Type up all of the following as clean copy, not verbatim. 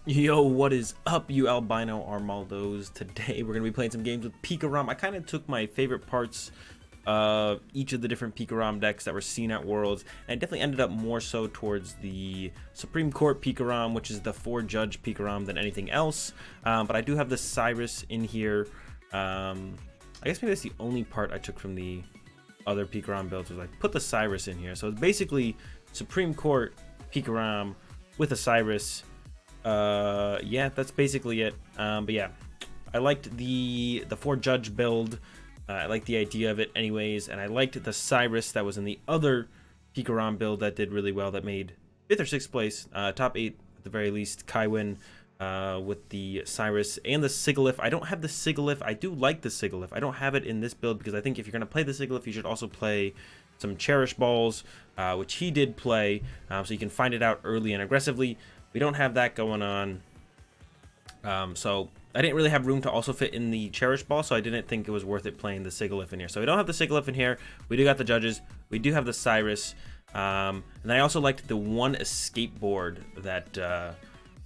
Yo, what is up, you albino Armaldos? Today we're going to be playing some games with Pika-Rom. I kind of took my favorite parts of each of the different Pika-Rom decks that were seen at Worlds, and definitely ended up more so towards the Supreme Court Pika-Rom, which is the 4-judge Pika-Rom, than anything else. But I do have the Cyrus in here. I guess maybe that's the only part I took from the other Pika-Rom builds, was I put the Cyrus in here. So it's basically Supreme Court Pika-Rom with a Cyrus. Yeah, that's basically it. But yeah, I liked the 4-judge build. I liked the idea of it anyways, and I liked the Cyrus that was in the other Pika-Rom build that did really well, that made 5th or 6th place, top 8 at the very least. Kaiwin with the Cyrus and the Sigalith. I don't have the Sigalith. I do like the Sigalith. I don't have it in this build because I think if you're going to play the Sigalith, you should also play some Cherish Balls, which he did play, so you can find it out early and aggressively. We don't have that going on, so I didn't really have room to also fit in the Cherish Ball, so I didn't think it was worth it playing the Sigalith in here. So we don't have the Sigalith in here. We do got the Judges. We do have the Cyrus, and I also liked the one escape board that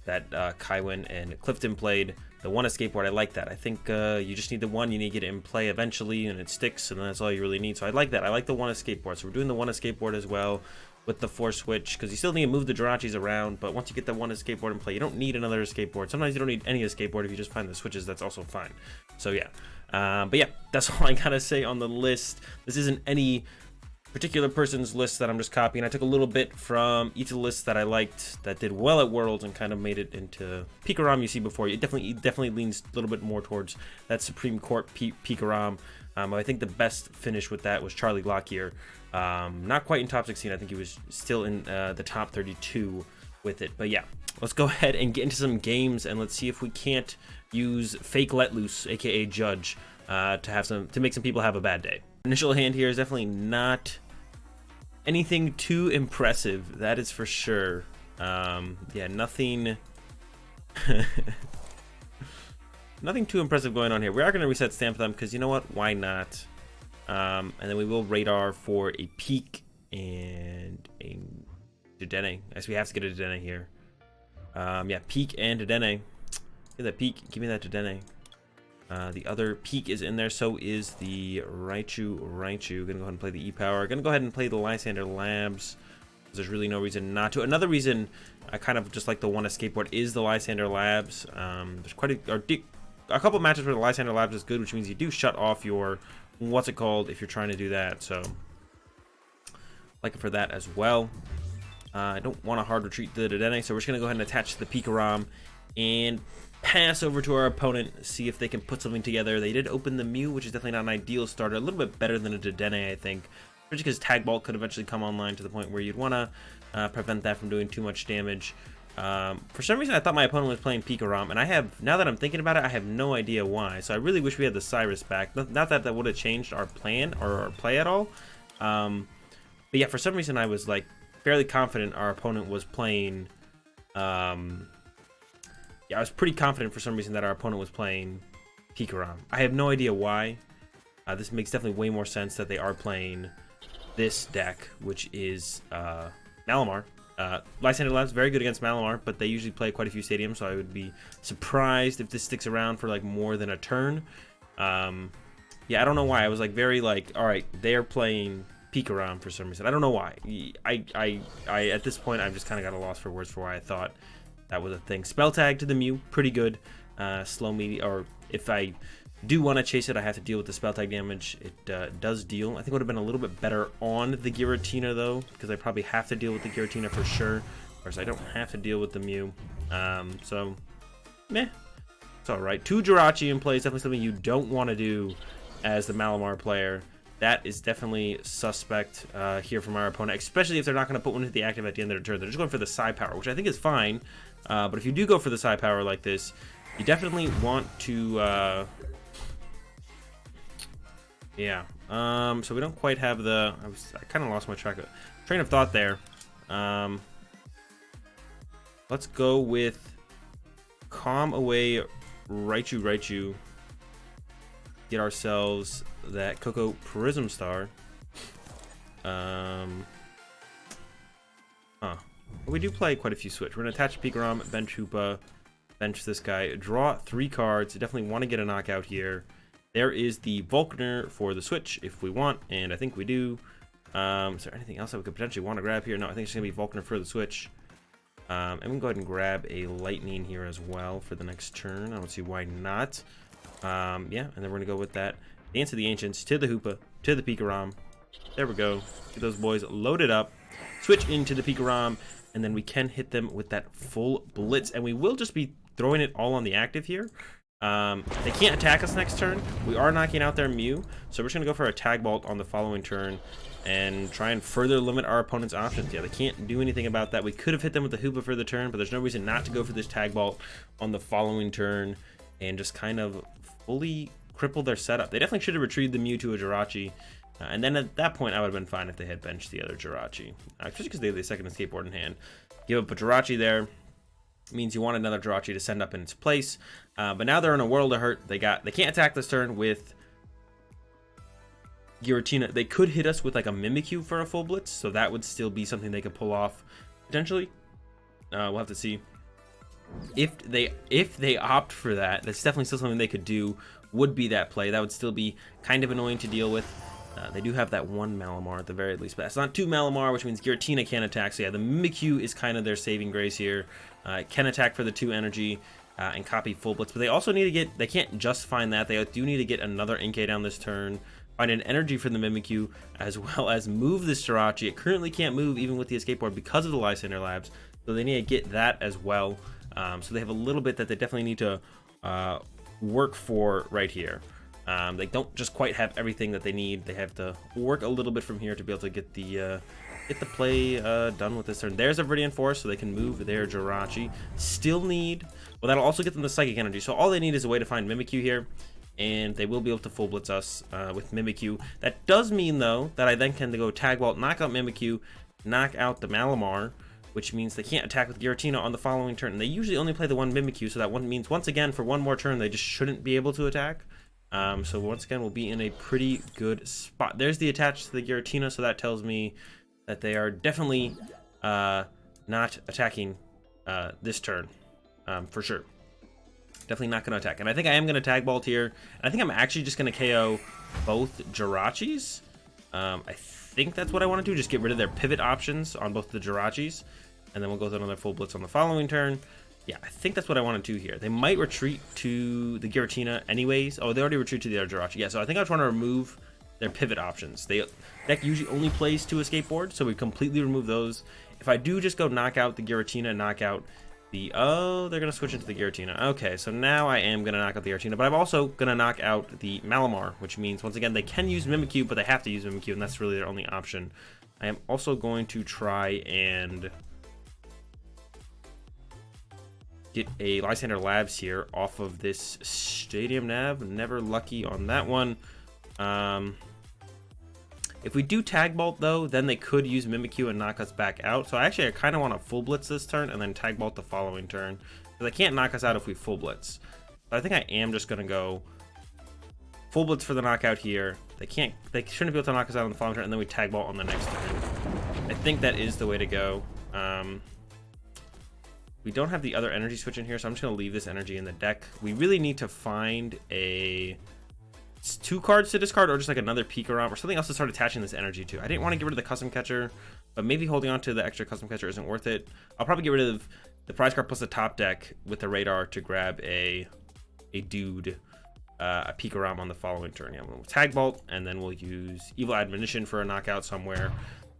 Kaiwin and Clifton played. The one escape board, I like that. I think you just need the one. You need to get it in play eventually, and it sticks, and that's all you really need. So I like that. I like the one escape board. So we're doing the one escape board as well with the 4 switch, because you still need to move the Jirachis around, but once you get the one escape board in play, you don't need another escape board. Sometimes you don't need any escape board. If you just find the switches, that's also fine. So yeah, but yeah, that's all I gotta say on the list. This isn't any particular person's list that I'm just copying. I took a little bit from each of the lists that I liked that did well at Worlds and kind of made it into Pika-Rom you see before. It definitely leans a little bit more towards that Supreme Court Pika-Rom. I think the best finish with that was Charlie Lockyer. Not quite in top 16. I think he was still in the top 32 with it. But yeah, let's go ahead and get into some games, and let's see if we can't use fake let loose, aka Judge, to make some people have a bad day. Initial hand here is definitely not anything too impressive, that is for sure. Yeah, nothing nothing too impressive going on here. We are going to reset Stamp them because you know what, why not? And then we will radar for a Peak and a Dedenne. As we have to get a Dedenne here. Yeah, Peak and Dedenne. Give that Peak, give me that Dedenne. The other Peak is in there, so is the Raichu. Gonna go ahead and play the E-Power. Gonna go ahead and play the Lysander Labs. There's really no reason not to. Another reason I kind of just like the one escape board is the Lysander Labs. There's quite a couple matches where the Lysander Labs is good, which means you do shut off your what's it called if you're trying to do that. So like it for that as well. I don't want to hard retreat the Dedenne, so we're just gonna go ahead and attach the Pika-Rom and pass over to our opponent, see if they can put something together. They did open the Mew, which is definitely not an ideal starter. A little bit better than a Dedenne, I think, especially because Tag Bolt could eventually come online to the point where you'd want to prevent that from doing too much damage. For some reason, I thought my opponent was playing Pika-Rom, and now that I'm thinking about it, I have no idea why. So I really wish we had the Cyrus back. Not that that would have changed our plan or our play at all. But yeah, for some reason, I was like fairly confident our opponent was playing. Yeah, I was pretty confident for some reason that our opponent was playing Pika-Rom. I have no idea why. This makes definitely way more sense that they are playing this deck, which is Malamar. Lysander Labs very good against Malamar, but they usually play quite a few stadiums, so I would be surprised if this sticks around for like more than a turn. Yeah, I don't know why. I was like very like, all right, they're playing Pika-Rom for some reason. I don't know why. I at this point I've just kind of got a loss for words for why I thought that was a thing. Spell Tag to the Mew, pretty good. Slow me, or if I do want to chase it, I have to deal with the Spell Tag damage. It does deal. I think it would have been a little bit better on the Giratina though, because I probably have to deal with the Giratina for sure. Whereas I don't have to deal with the Mew. So, meh. It's alright. 2 Jirachi in play is definitely something you don't want to do as the Malamar player. That is definitely suspect here from our opponent, especially if they're not going to put one into the active at the end of their turn. They're just going for the Psy Power, which I think is fine. But if you do go for the Psy Power like this, you definitely want to... yeah. So we don't quite have the... I kind of lost my train of thought there. Let's go with Calm Away Raichu. Get ourselves that Coco Prism Star. We do play quite a few switch. We're gonna attach Pika-Rom, Ventupa, bench this guy, draw 3 cards. Definitely want to get a knockout here. There is the Vulcaner for the switch if we want, and I think we do. Is there anything else that we could potentially want to grab here? No, I think it's going to be Vulcaner for the switch. And we can go ahead and grab a Lightning here as well for the next turn. I don't see why not. Yeah, and then we're going to go with that. Dance of the Ancients to the Hoopa, to the Pika-Rom. There we go. Get those boys loaded up. Switch into the Pika-Rom, and then we can hit them with that full blitz. And we will just be throwing it all on the active here. They can't attack us next turn. We are knocking out their Mew, so we're just going to go for a Tag Bolt on the following turn and try and further limit our opponent's options. Yeah, they can't do anything about that. We could have hit them with the Hoopa for the turn, but there's no reason not to go for this Tag Bolt on the following turn and just kind of fully cripple their setup. They definitely should have retrieved the Mew to a Jirachi, and then at that point I would have been fine if they had benched the other Jirachi, especially because they have the second escape board in hand. Give up a Jirachi there means you want another Jirachi to send up in its place, but now they're in a world of hurt. They can't attack this turn with Giratina. They could hit us with like a Mimikyu for a full blitz, so that would still be something they could pull off potentially. We'll have to see if they opt for that. That's definitely still something they could do. Would be that play. That would still be kind of annoying to deal with. They do have that one Malamar at the very least, but it's not 2 Malamar, which means Giratina can't attack. So yeah, the Mimikyu is kind of their saving grace here. It can attack for the 2 energy and copy full blitz, but they also need to get, they can't just find that, they do need to get another Inkay down this turn, find an energy for the Mimikyu, as well as move this Jirachi. It currently can't move even with the escape board because of the Lysander Labs, so they need to get that as well. So they have a little bit that they definitely need to work for right here. They don't just quite have everything that they need. They have to work a little bit from here to be able to get the play done with this turn. There's a Viridian Force, so they can move their Jirachi. Still need, well, that'll also get them the Psychic Energy. So all they need is a way to find Mimikyu here, and they will be able to full blitz us with Mimikyu. That does mean, though, that I then can go Tag Bolt, knock out Mimikyu, knock out the Malamar, which means they can't attack with Giratina on the following turn. And they usually only play the one Mimikyu, so that one means, once again, for one more turn, they just shouldn't be able to attack. So once again, we'll be in a pretty good spot. There's the attach to the Giratina, so that tells me that they are definitely not attacking this turn, for sure. Definitely not going to attack. And I think I am going to Tag Bolt here. And I think I'm actually just going to KO both Jirachis. I think that's what I want to do. Just get rid of their pivot options on both the Jirachis. And then we'll go with another full blitz on the following turn. Yeah, I think that's what I want to do here. They might retreat to the Giratina anyways. Oh, they already retreat to the other Jirachi. Yeah, so I think I just want to remove their pivot options. Deck usually only plays 2 escape boards, so we completely remove those. If I do just go knock out the Giratina, knock out the... Oh, they're going to switch into the Giratina. Okay, so now I am going to knock out the Giratina, but I'm also going to knock out the Malamar, which means, once again, they can use Mimikyu, but they have to use Mimikyu, and that's really their only option. I am also going to try and get a Lysander Labs here off of this Stadium Nav. Never lucky on that one. If we do Tag Bolt, though, then they could use Mimikyu and knock us back out. So I kind of want to full blitz this turn and then Tag Bolt the following turn, because they can't knock us out if we full blitz. But I think I am just going to go full blitz for the knockout here. They shouldn't be able to knock us out on the following turn, and then we Tag Bolt on the next turn. I think that is the way to go. We don't have the other energy switch in here, so I'm just going to leave this energy in the deck. We really need to find a 2 cards to discard, or just like another Pika-Rom or something else to start attaching this energy to. I didn't want to get rid of the custom catcher, but maybe holding on to the extra custom catcher isn't worth it. I'll probably get rid of the prize card plus the top deck with the radar to grab a Pika-Rom on the following turn. Yeah, we'll Tag Bolt, and then we'll use Evil Admonition for a knockout somewhere.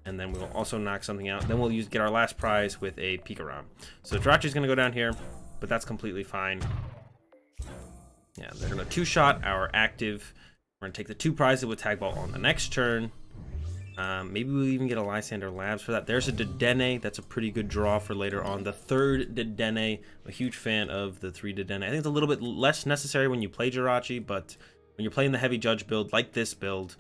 And then we'll also knock something out. Then we'll get our last prize with a Pika-Rom. So Jirachi's going to go down here, but that's completely fine. Yeah, they're going to 2-shot our active. We're going to take the 2 prizes with Tag Bolt on the next turn. Maybe we'll even get a Lysander Labs for that. There's a Dedenne. That's a pretty good draw for later on. The 3rd Dedenne. I'm a huge fan of the 3 Dedenne. I think it's a little bit less necessary when you play Jirachi, but when you're playing the heavy judge build like this build,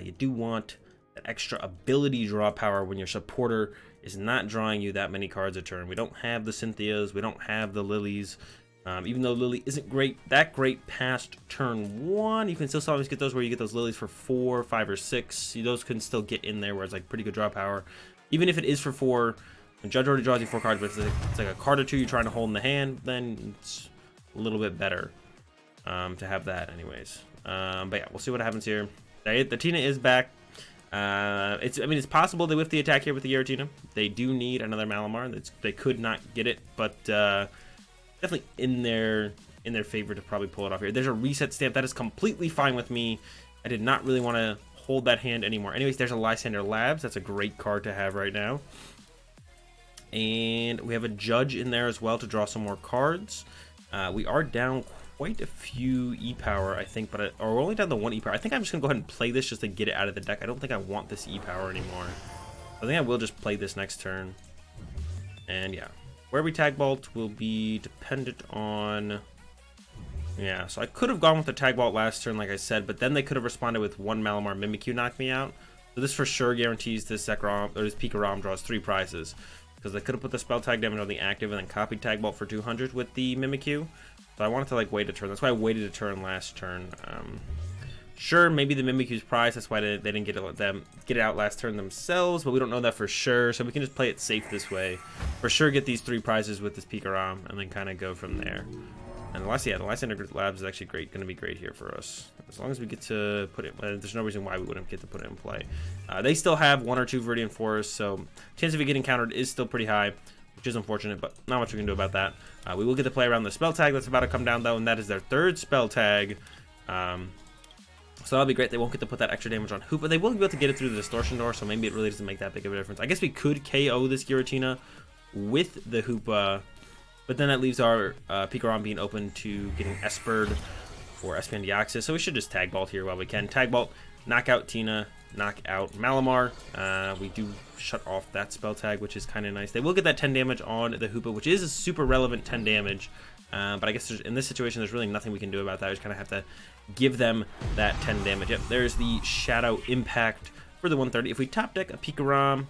you do want that extra ability draw power when your supporter is not drawing you that many cards a turn. We don't have the Cynthias, we don't have the Lilies. Even though Lily isn't that great past turn 1, you can still sometimes get those where you get those Lilies for 4, 5, or 6. Those can still get in there where it's like pretty good draw power. Even if it is for 4, When Judge already draws you 4 cards, but it's like a card or 2 you're trying to hold in the hand, then it's a little bit better to have that anyways. But yeah, we'll see what happens here. The Tina is back. I mean, it's possible they whiff the attack here with the Giratina. They do need another Malamar. They could not get it, but definitely in their favor to probably pull it off here. There's a reset stamp. That is completely fine with me. I did not really want to hold that hand anymore. Anyways, there's a Lysander Labs. That's a great card to have right now. And we have a Judge in there as well to draw some more cards. We are down quite a few E-Power, I think, but we're only down to 1 E-Power. I think I'm just going to go ahead and play this just to get it out of the deck. I don't think I want this E-Power anymore. I think I will just play this next turn. And yeah, where we Tag Vault will be dependent on... Yeah, so I could have gone with the Tag Vault last turn, like I said, but then they could have responded with 1 Malamar Mimikyu knock me out. So this for sure guarantees this Pika-Rom draws 3 prizes. Because they could have put the spell tag damage on the active and then copied Tag Vault for 200 with the Mimikyu. So I wanted to like wait a turn. That's why I waited a turn last turn. Sure, maybe the Mimikyu's prize. That's why they didn't get it out last turn themselves, but we don't know that for sure. So we can just play it safe this way. For sure, get these 3 prizes with this Pika-Rom and then kind of go from there. And the Lysander Labs is actually going to be great here for us. As long as we get to put it, there's no reason why we wouldn't get to put it in play. They still have 1 or 2 Viridian Forests, so chance of it getting countered is still pretty high, which is unfortunate, but not much we can do about that. We will get to play around the spell tag that's about to come down, though, and that is their 3rd spell tag. So that'll be great. They won't get to put that extra damage on Hoopa. They will be able to get it through the Distortion Door, so maybe it really doesn't make that big of a difference. I guess we could KO this Giratina with the Hoopa, but then that leaves our Pika-Rom being open to getting Espered or Espeon Deoxys, so we should just Tag Vault here while we can. Tag Vault, knock out Tina, knock out Malamar. We do shut off that spell tag, which is kind of nice. They will get that 10 damage on the Hoopa, which is a super relevant 10 damage. But I guess in this situation, there's really nothing we can do about that. We just kind of have to give them that 10 damage. Yep, there's the Shadow Impact for the 130. If we top deck a Pika-Rom,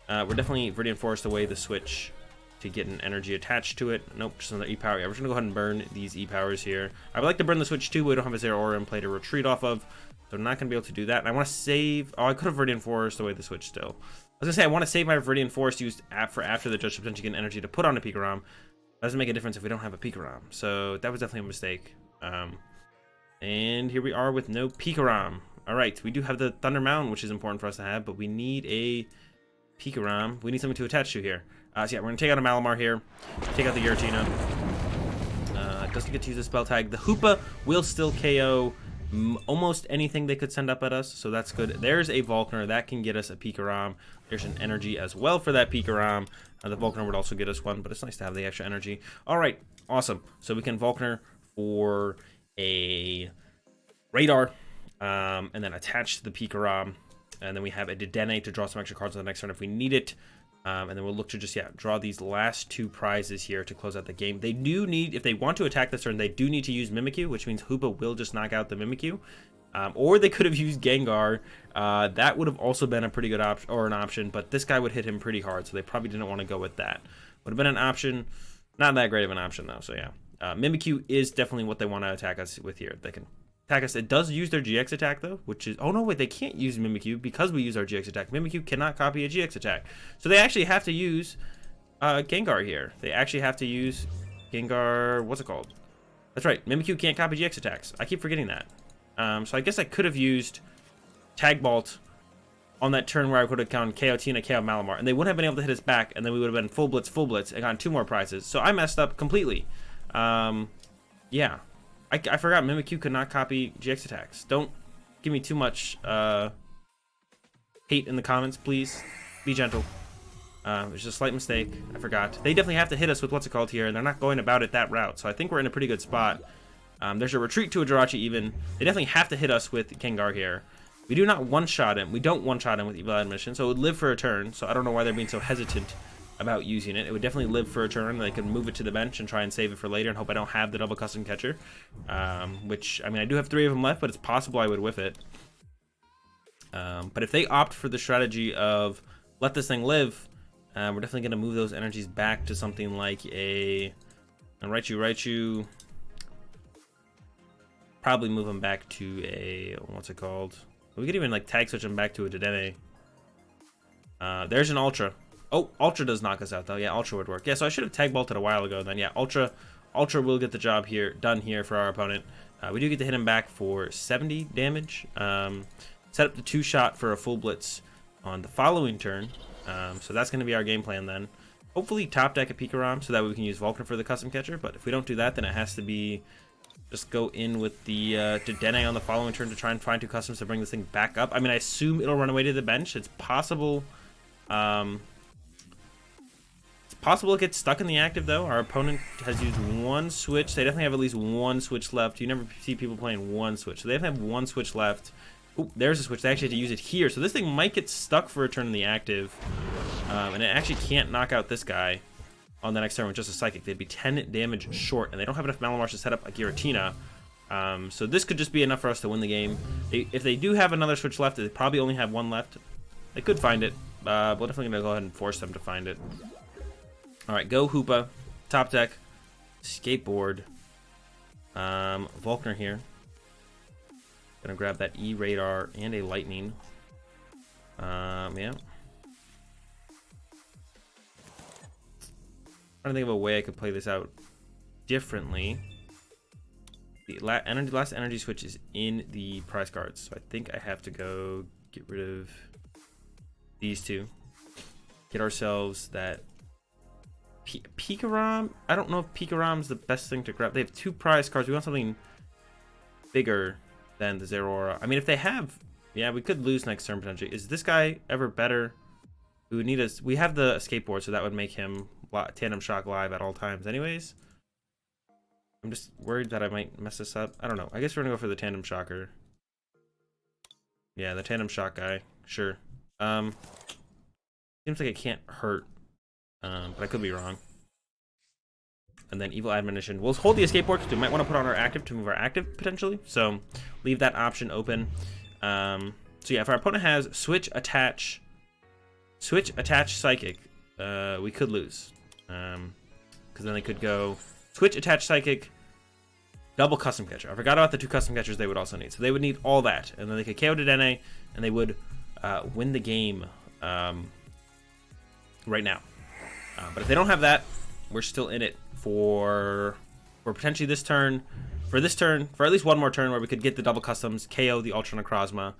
we're definitely Viridian Forest away the switch to get an energy attached to it. Nope, just another E-Power. Yeah, we're just going to go ahead and burn these E-Powers here. I would like to burn the switch too, but we don't have a Zero Aura in play to retreat off of. So I'm not going to be able to do that. And I want to save... Oh, I could have Viridian Forest away the switch still. I was going to say, I want to save my Viridian Forest used for after the Judge to potentially get energy to put on a Pika-Rom. Doesn't make a difference if we don't have a Pika-Rom. So that was definitely a mistake. And here we are with no Pika-Rom. Alright, we do have the Thunder Mountain, which is important for us to have, but we need a Pika-Rom. We need something to attach to here. So yeah, we're going to take out a Malamar here. Take out the Giratina. Doesn't get to use the spell tag. The Hoopa will still KO almost anything they could send up at us, so that's good. There's a Volkner. That can get us a Pika-Rom. There's an energy as well for that Pika-Rom. The Volkner would also get us 1, but it's nice to have the extra energy. Alright, awesome. So we can Volkner for a Radar, and then attach to the Pika-Rom. And then we have a Dedenne to draw some extra cards on the next turn if we need it. And then we'll look to just, yeah, draw these last 2 prizes here to close out the game. They do need, if they want to attack this turn, they do need to use Mimikyu, which means Hoopa will just knock out the Mimikyu. Or they could have used Gengar. That would have also been a pretty good option, but this guy would hit him pretty hard, so they probably didn't want to go with that. Would have been an option. Not that great of an option, though, so yeah. Mimikyu is definitely what they want to attack us with here. They can attack us. It does use their GX attack, though, which is... Oh, no, wait, they can't use Mimikyu because we use our GX attack. Mimikyu cannot copy a GX attack. So they actually have to use Gengar here. They actually have to use Gengar... What's it called? That's right. Mimikyu can't copy GX attacks. I keep forgetting that. So I guess I could have used Tag Vault on that turn where I could have gone KO Tina, KO Malamar, and they wouldn't have been able to hit us back, and then we would have been full blitz, and gotten 2 more prizes. So I messed up completely. Yeah. I forgot Mimikyu could not copy GX attacks. Don't give me too much hate in the comments, please. Be gentle. It was just a slight mistake. I forgot. They definitely have to hit us with what's it called here, and they're not going about it that route. So I think we're in a pretty good spot. There's a retreat to a Jirachi even. They definitely have to hit us with Gengar here. We do not one-shot him. We don't one-shot him with Evil Admission, so it would live for a turn. So I don't know why they're being so hesitant about using it. It would definitely live for a turn. They could move it to the bench and try and save it for later and hope I don't have the double custom catcher. Which, I mean, I do have 3 of them left, but it's possible I would whiff it. But if they opt for the strategy of let this thing live, we're definitely going to move those energies back to something like a Raichu. Probably move them back to a, what's it called? We could even like tag switch them back to a Dedenne. There's an Ultra. Oh, Ultra does knock us out though. Yeah, Ultra would work. Yeah, so I should have tag bolted a while ago then. Yeah, Ultra will get the job here done here for our opponent. We do get to hit him back for 70 damage. Set up the 2-shot for a full blitz on the following turn. So that's going to be our game plan then. Hopefully top deck a Pika-Rom so that we can use Vulcan for the custom catcher. But if we don't do that, then it has to be just go in with the Dedenne on the following turn to try and find 2 customs to bring this thing back up. I mean, I assume it'll run away to the bench. It's possible. It's possible it gets stuck in the active though. Our opponent has used 1 switch. They definitely have at least 1 switch left. You never see people playing 1 switch. So they definitely have 1 switch left. Ooh, there's a switch. They actually have to use it here. So this thing might get stuck for a turn in the active. And it actually can't knock out this guy on the next turn with just a psychic. They'd be 10 damage short, and they don't have enough Malamar to set up a Giratina. So this could just be enough for us to win the game. If they do have another switch left, they probably only have 1 left. They could find it. We're definitely going to go ahead and force them to find it. Alright, go Hoopa. Top deck. Skateboard. Volkner here. Gonna grab that E radar and a lightning. Yeah. Trying to think of a way I could play this out differently. The last energy switch is in the prize cards, so I think I have to go get rid of these 2. Get ourselves that Pika-Rom. I don't know if Pika-Rom's the best thing to grab. They have 2 prize cards. We want something bigger than the Zeraora. I mean, if they have, yeah, we could lose next turn potentially. Is this guy ever better? We would need a. We have the skateboard, so that would make him tandem shock live at all times. Anyways, I'm just worried that I might mess this up. I don't know. I guess we're gonna go for the tandem shocker. Yeah, the tandem shock guy. Sure. Seems like it can't hurt, but I could be wrong. And then Evil Admonition. We'll hold the escape board because we might want to put on our active to move our active potentially. So leave that option open. So yeah, if our opponent has switch attach psychic, we could lose. Because then they could go switch attach psychic, double custom catcher. I forgot about the 2 custom catchers they would also need. So they would need all that, and then they could KO Dedenne, and they would win the game right now. But if they don't have that, we're still in it for potentially this turn, for at least 1 more turn where we could get the double customs, KO the Ultra Necrozma.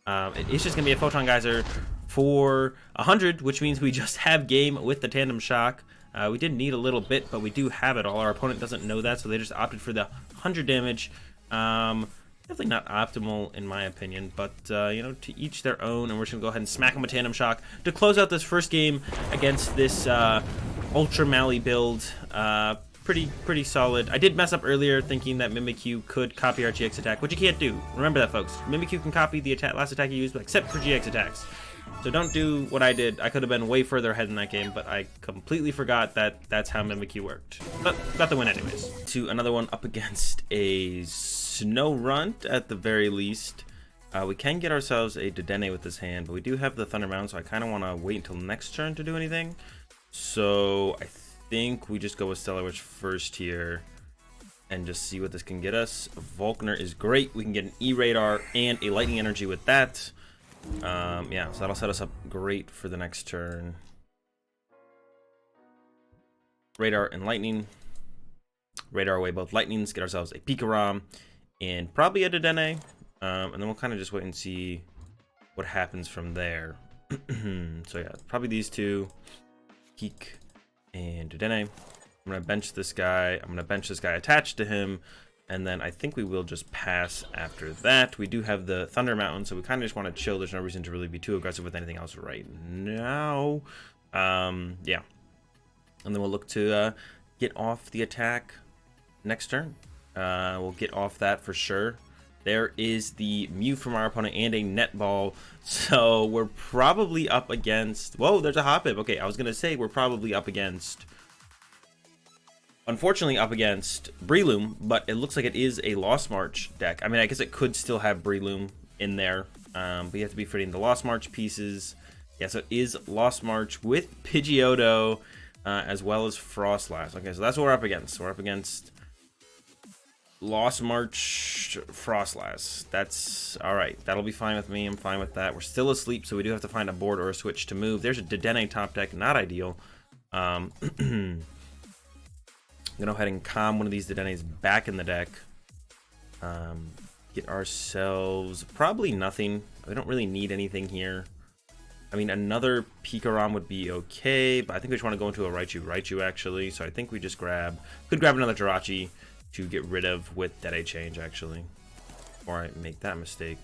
It's just gonna be a Photon Geyser for 100, which means we just have game with the tandem shock. We did need a little bit, but we do have it all. Our opponent doesn't know that, so they just opted for the 100 damage. Definitely not optimal in my opinion, but you know, to each their own. And we're just gonna go ahead and smack them with tandem shock to close out this first game against this Ultra Mally build. Pretty solid. I did mess up earlier thinking that Mimikyu could copy our GX attack, which you can't do. Remember that, folks. Mimikyu can copy the last attack you used, except for GX attacks. So don't do what I did. I could have been way further ahead in that game, but I completely forgot that that's how Mimikyu worked. But got the win anyways. To another one up against a Snow Runt at the very least. We can get ourselves a Dedenne with this hand, but we do have the Thunder Mountain, so I kind of want to wait until next turn to do anything. So I think we just go with Stellar Witch first here and just see what this can get us. Volkner is great. We can get an E-Radar and a Lightning Energy with that. Yeah, so that'll set us up great for the next turn. Radar and Lightning. Radar away both Lightnings. Get ourselves a Pika-Rom and probably a Dedenne. And then we'll kind of just wait and see what happens from there. So yeah, probably these 2. Peak and Dedenne. I'm going to bench this guy. I'm going to bench this guy attached to him. And then I think we will just pass after that. We do have the Thunder Mountain, so we kind of just want to chill. There's no reason to really be too aggressive with anything else right now. Yeah. And then we'll look to get off the attack next turn. We'll get off that for sure. There is the Mew from our opponent and a Netball. So we're probably up against... Whoa, there's a Hoppip. Okay, I was going to say we're probably up against... Unfortunately up against Breloom, but it looks like it is a Lost March deck. I mean, I guess it could still have Breloom in there. But you have to be fitting the Lost March pieces. Yeah, so it is Lost March with Pidgeotto, as well as Frostlass. Okay, so that's what we're up against. We're up against Lost March Frostlass. That's all right. That'll be fine with me. I'm fine with that. We're still asleep, so we do have to find a board or a switch to move. There's a Dedenne top deck. Not ideal. I'm gonna go ahead and calm one of these Dedennes back in the deck. Get ourselves probably nothing. We don't really need anything here. I mean, another Pika-Rom would be okay, but I think we just want to go into a Raichu actually. So I think we just could grab another Jirachi to get rid of with Dede Change actually. Or I make that mistake.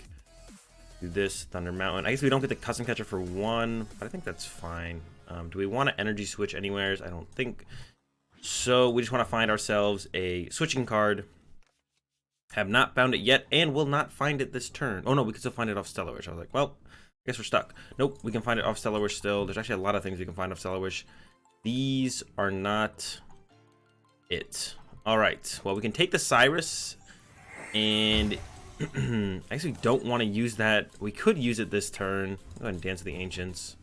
Do this Thunder Mountain. I guess we don't get the Custom Catcher for 1, but I think that's fine. Do we want to energy switch anywheres? I don't think so. We just want to find ourselves a switching card. Have not found it yet, and will not find it this turn. Oh no, we can still find it off Stellar Wish. I was like, well, I guess we're stuck. Nope, we can find it off Stellar Wish still. There's actually a lot of things we can find off Stellar Wish. These are not it. All right, well, we can take the Cyrus, and I actually don't want to use that. We could use it this turn. Go ahead and Dance of the Ancients.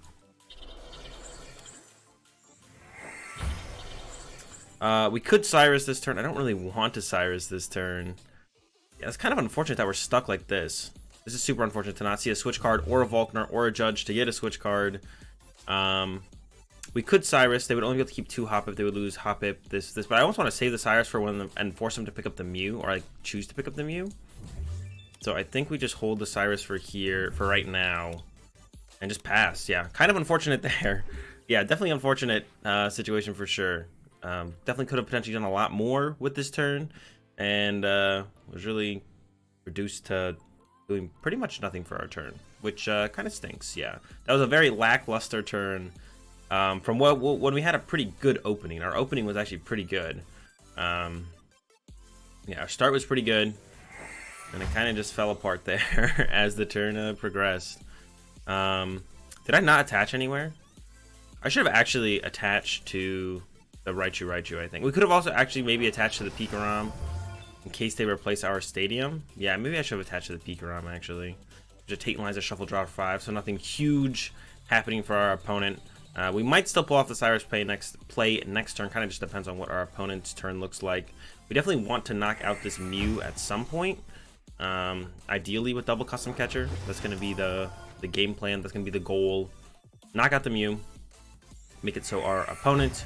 We could Cyrus this turn. I don't really want to Cyrus this turn. Yeah, it's kind of unfortunate that we're stuck like this. This is super unfortunate to not see a switch card or a Volkner or a Judge to get a switch card. We could Cyrus. They would only be able to keep 2 Hop if they would lose Hop if this. But I almost want to save the Cyrus for when and force them to pick up the Mew, or like choose to pick up the Mew. So I think we just hold the Cyrus for here for right now and just pass. Yeah, kind of unfortunate there. Yeah, definitely unfortunate situation for sure. Definitely could have potentially done a lot more with this turn, and was really reduced to doing pretty much nothing for our turn, which kind of stinks. Yeah, that was a very lackluster turn. From when we had a pretty good opening. Our opening was actually pretty good. Yeah, our start was pretty good, and it kind of just fell apart there as the turn progressed. Did I not attach anywhere? I should have actually attached to the Raichu, I think. We could have also actually maybe attached to the Pika-Rom in case they replace our Stadium. Yeah, maybe I should have attached to the Pika-Rom actually. Just Titanize a Shuffle Draw 5, so nothing huge happening for our opponent. We might still pull off the Cyrus play next turn. Kind of just depends on what our opponent's turn looks like. We definitely want to knock out this Mew at some point. Ideally with double Custom Catcher. That's going to be the game plan. That's going to be the goal. Knock out the Mew. Make it so our opponent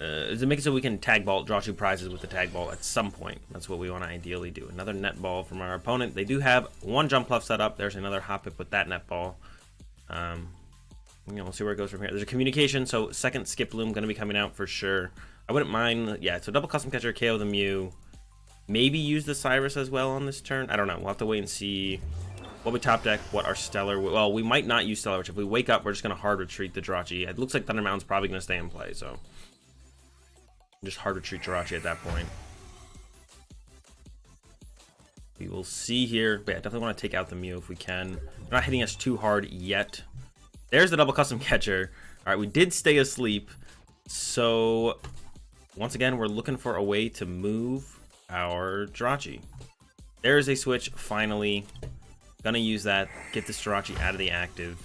make it so we can tag ball, draw 2 prizes with the tag ball at some point. That's what we want to ideally do. Another net ball from our opponent. They do have 1 jump bluff set up. There's another hop it with that net ball. We'll see where it goes from here. There's a communication, so second Skip Loom going to be coming out for sure. I wouldn't mind. Yeah, so double Custom Catcher, KO the Mew. Maybe use the Cyrus as well on this turn. I don't know. We'll have to wait and see what we top deck, what our Stellar. Well, we might not use Stellar, which if we wake up, we're just going to hard retreat the Jirachi. It looks like Thunder Mountain's probably going to stay in play, so just hard retreat Jirachi at that point. We will see here. But yeah, definitely want to take out the Mew if we can. They're not hitting us too hard yet. There's the double Custom Catcher. All right, we did stay asleep. So once again, we're looking for a way to move our Jirachi. There's a switch, finally. Gonna use that, get this Jirachi out of the active.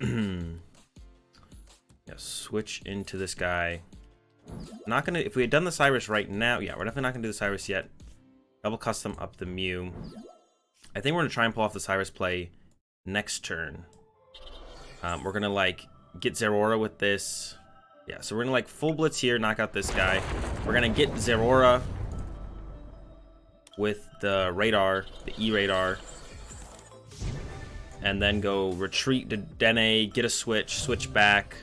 Yeah, switch into this guy. Not gonna, if we had done the Cyrus right now, yeah, we're definitely not gonna do the Cyrus yet. Double custom up the Mew. I think we're gonna try and pull off the Cyrus play next turn. We're gonna like get Zeraora with this. Yeah, so we're gonna like full blitz here, knock out this guy. We're gonna get Zeraora with the radar, the E-radar, and then go retreat to Dene, get a switch back,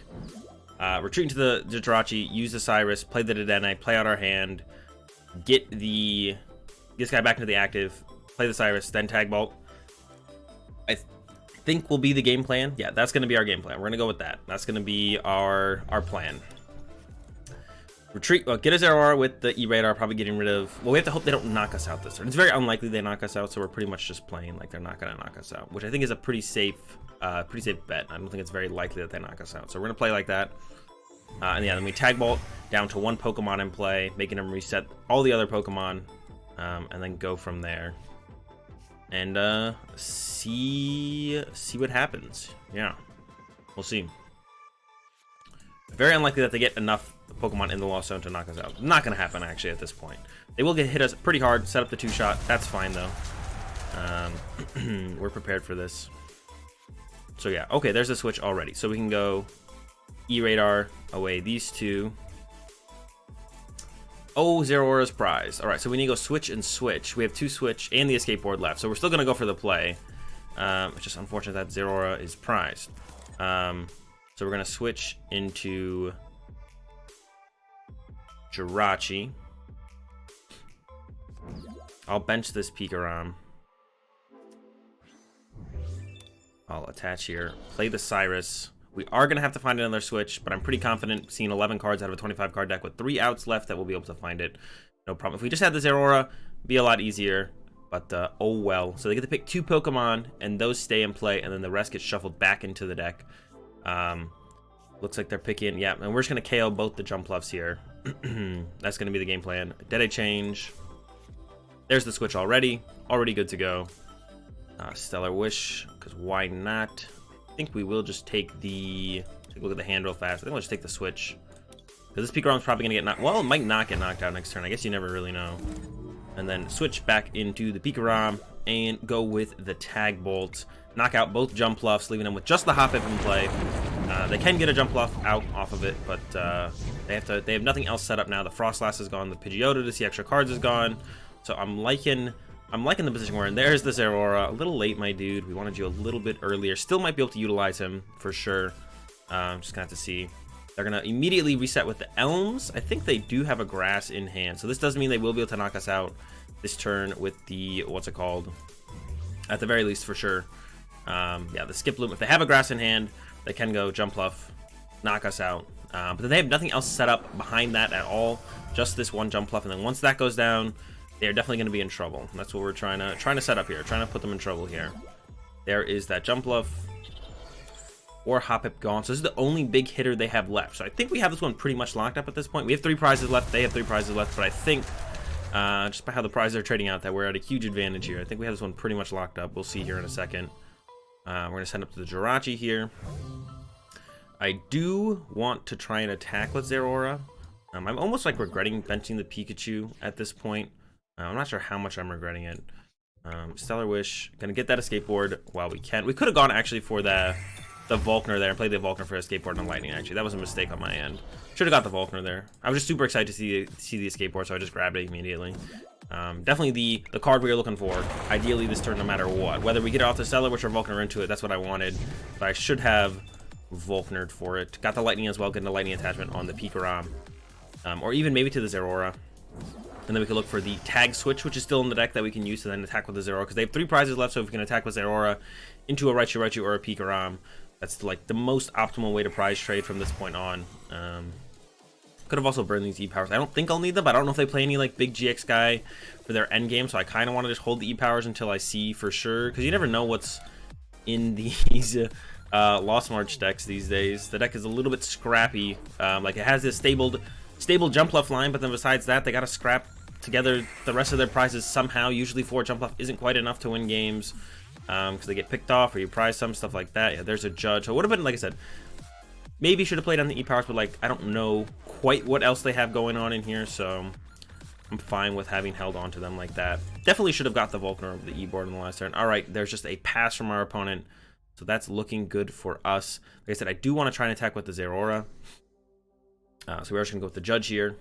retreat into the Jirachi, use the Cyrus, play the Dene, play out our hand, get this guy back into the active, play the Cyrus, then tag bolt. I think will be the game plan. Yeah, that's going to be our game plan. We're going to go with that. That's going to be our plan. Retreat, well, get a Zeraora with the E-radar, probably getting rid of, well, we have to hope they don't knock us out this turn. It's very unlikely they knock us out, so we're pretty much just playing like they're not going to knock us out, which I think is a pretty safe bet. I don't think it's very likely that they knock us out, so we're going to play like that. And yeah, then we tag bolt down to 1 Pokemon in play, making them reset all the other Pokemon, and then go from there. And see what happens. Yeah, we'll see. Very unlikely that they get enough the Pokemon in the Lost Zone to knock us out. Not going to happen, actually, at this point. They will hit us pretty hard, set up the 2-shot. That's fine, though. We're prepared for this. So, yeah. Okay, there's a switch already. So we can go E-Radar away these two. Oh, Zeraora's prize. All right, so we need to go switch and switch. We have 2 switch and the escape board left. So we're still going to go for the play. It's just unfortunate that Zeraora is prized. So we're going to switch into Jirachi. I'll bench this Pika-Rom. I'll attach here. Play the Cyrus. We are going to have to find another switch, but I'm pretty confident seeing 11 cards out of a 25 card deck with 3 outs left that we'll be able to find it. No problem. If we just had the Zeraora, it'd be a lot easier, but oh well. So they get to pick 2 Pokemon, and those stay in play, and then the rest gets shuffled back into the deck. Looks like they're picking, yeah, and we're just going to KO both the Jumpluffs here. That's going to be the game plan. Dead-Eye Change. There's the switch already. Already good to go. Stellar Wish, because why not? I think we will just take a look at the hand real fast. I think we'll just take the switch. Because this Pika-Rom's probably going to get knocked. Well, it might not get knocked out next turn. I guess you never really know. And then switch back into the Pika-Rom and go with the Tag Bolt. Knock out both Jumpluffs, leaving them with just the Hoppip in play. They can get a Jumpluff out off of it, but they have nothing else set up now. The Frostlass is gone. The Pidgeotto to see extra cards is gone. So I'm liking the position we're in. There's the Zeraora. A little late, my dude. We wanted you a little bit earlier. Still might be able to utilize him for sure. Just gonna have to see. They're gonna immediately reset with the Elms. I think they do have a Grass in hand, so this does mean they will be able to knock us out this turn with the what's it called? At the very least, for sure. Yeah, the Skiploom. If they have a Grass in hand, they can go Jumpluff, knock us out. But then they have nothing else set up behind that at all. Just this one Jumpluff, and then once that goes down, they're definitely going to be in trouble. That's what we're trying to set up here. Trying to put them in trouble here. There is that Jumpluff or Hoppip gone. So this is the only big hitter they have left. So I think we have this one pretty much locked up at this point. We have 3 prizes left. They have 3 prizes left. But I think just by how the prizes are trading out, that we're at a huge advantage here. I think we have this one pretty much locked up. We'll see here in a second. We're going to send up to the Jirachi here. I do want to try and attack with Zeraora. I'm almost like regretting benching the Pikachu at this point. I'm not sure how much I'm regretting it. Stellar Wish. Gonna get that escape board while we can. We could have gone actually for the Volkner there and played the Volkner for escape board and Lightning, actually. That was a mistake on my end. Should have got the Volkner there. I was just super excited to see the escape board, so I just grabbed it immediately. Definitely the card we were looking for. Ideally this turn, no matter what. Whether we get it off the Stellar Wish or Volkner into it, that's what I wanted. But I should have Volknered for it. Got the Lightning as well, getting the Lightning attachment on the Pika-Rom. Or even maybe to the Zeraora. And then we can look for the Tag Switch, which is still in the deck that we can use to then attack with the Zeraora. Because they have 3 prizes left, so if we can attack with Zeraora into a Raichu or a Pika-Rom, that's like the most optimal way to prize trade from this point on. Could have also burned these E-Powers. I don't think I'll need them, but I don't know if they play any like big GX guy for their end game, so I kind of want to just hold the E-Powers until I see for sure. Because you never know what's in these Lost March decks these days. The deck is a little bit scrappy. Like it has this stable Jumpluff line, but then besides that, they got to scrap together the rest of their prizes somehow. Usually 4 Jumpluff isn't quite enough to win games because they get picked off or you prize some stuff like that. Yeah, there's a Judge. So it would have been, like I said, maybe should have played on the E-Powers, but like I don't know quite what else they have going on in here, so I'm fine with having held on to them like that. Definitely should have got the Volkner over the E-board in the last turn. All right, there's just a pass from our opponent, so that's looking good for us. Like I said, I do want to try and attack with the Zeraora. So we're just going to go with the Judge here.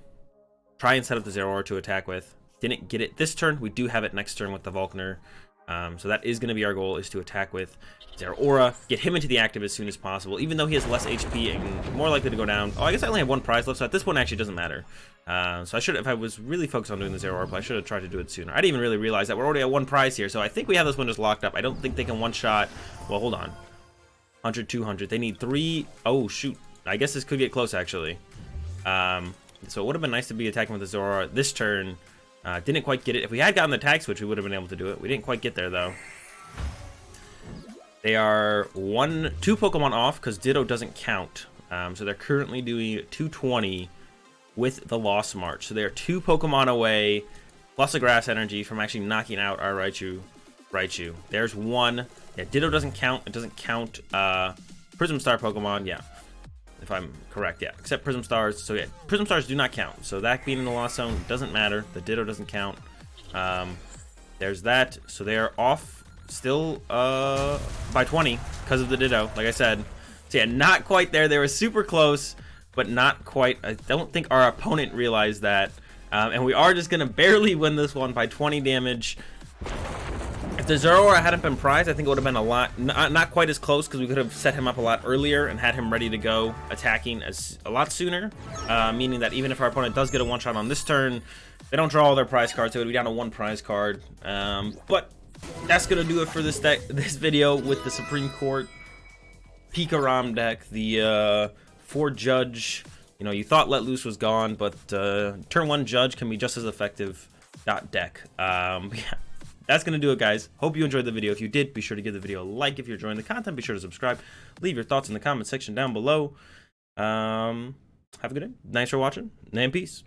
Try and set up the Zeraora to attack with. Didn't get it this turn. We do have it next turn with the Volkner. So that is going to be our goal, is to attack with Zeraora. Get him into the active as soon as possible. Even though he has less HP and more likely to go down. Oh, I guess I only have 1 prize left, so at this point it actually doesn't matter. So I should, if I was really focused on doing the Zeraora play, I should have tried to do it sooner. I didn't even really realize that we're already at 1 prize here. So I think we have this one just locked up. I don't think they can one-shot. Well, hold on. 100, 200. They need 3. Oh, shoot. I guess this could get close, actually. So it would have been nice to be attacking with the Zeraora this turn. Didn't quite get it. If we had gotten the Tag Switch, we would have been able to do it. We didn't quite get there, though. They are 2 Pokemon off because Ditto doesn't count. So they're currently doing 220 with the Lost March. So they are 2 Pokemon away, plus a Grass Energy from actually knocking out our Raichu. There's 1. Yeah, Ditto doesn't count. It doesn't count Prism Star Pokemon. Yeah. if I'm correct. Yeah, except Prism Stars. So yeah, Prism Stars do not count. So that being in the lost zone doesn't matter. The Ditto doesn't count. There's that. So they are off still by 20 because of the Ditto, like I said. So yeah, not quite there. They were super close, but not quite. I don't think our opponent realized that. And we are just going to barely win this one by 20 damage. If the Zoroark hadn't been prized, I think it would have been a lot, not quite as close, because we could have set him up a lot earlier and had him ready to go attacking a lot sooner. Meaning that even if our opponent does get a one-shot on this turn, they don't draw all their prize cards, so it would be down to one prize card. But that's going to do it for this video with the Supreme Court Pika-Rom deck, the 4 Judge. You know, you thought Let Loose was gone, but turn 1 Judge can be just as effective deck. Yeah, that's going to do it, guys. Hope you enjoyed the video. If you did, be sure to give the video a like. If you're enjoying the content, be sure to subscribe. Leave your thoughts in the comment section down below. Have a good day. Thanks for watching, and peace.